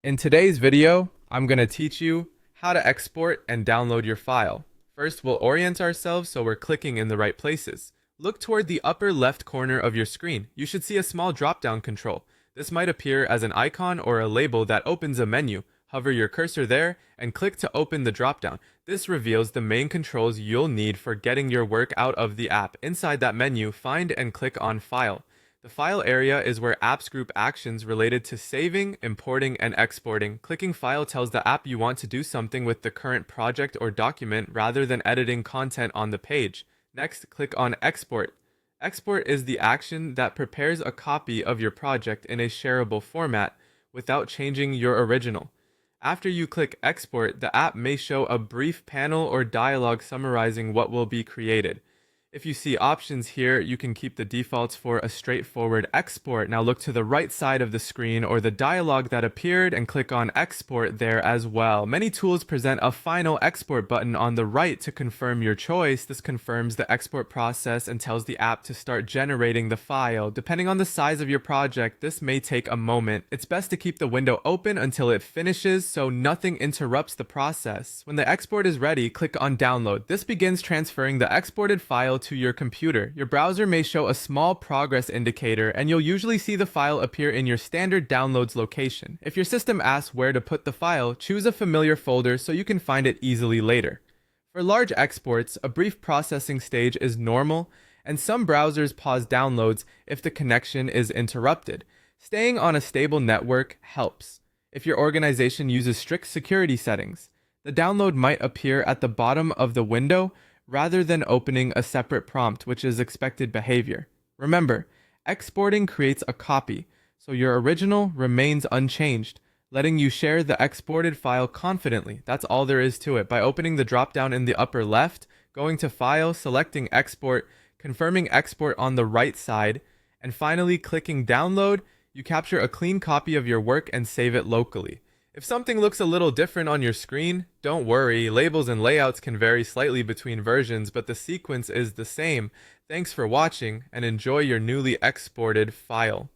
In today's video, I'm going to teach you how to export and download your file. First, we'll orient ourselves so we're clicking in the right places. Look toward the upper left corner of your screen. You should see a small drop-down control. This might appear as an icon or a label that opens a menu. Hover your cursor there and click to open the drop-down. This reveals the main controls you'll need for getting your work out of the app. Inside that menu, find and click on File. The file area is where apps group actions related to saving, importing, and exporting. Clicking File tells the app you want to do something with the current project or document rather than editing content on the page. Next, click on Export. Export is the action that prepares a copy of your project in a shareable format without changing your original. After you click Export, the app may show a brief panel or dialog summarizing what will be created. If you see options here, you can keep the defaults for a straightforward export. Now look to the right side of the screen or the dialog that appeared and click on Export there as well. Many tools present a final export button on the right to confirm your choice. This confirms the export process and tells the app to start generating the file. Depending on the size of your project, this may take a moment. It's best to keep the window open until it finishes so nothing interrupts the process. When the export is ready, click on Download. This begins transferring the exported file to your computer. Your browser may show a small progress indicator, and you'll usually see the file appear in your standard downloads location. If your system asks where to put the file, choose a familiar folder so you can find it easily later. For large exports, a brief processing stage is normal, and some browsers pause downloads if the connection is interrupted. Staying on a stable network helps. If your organization uses strict security settings, the download might appear at the bottom of the window rather than opening a separate prompt, which is expected behavior. Remember, exporting creates a copy, so your original remains unchanged, letting you share the exported file confidently. That's all there is to it. By opening the drop-down in the upper left, going to File, selecting Export, confirming export on the right side, and finally clicking Download, you capture a clean copy of your work and save it locally. If something looks a little different on your screen, don't worry. Labels and layouts can vary slightly between versions, but the sequence is the same. Thanks for watching, and enjoy your newly exported file.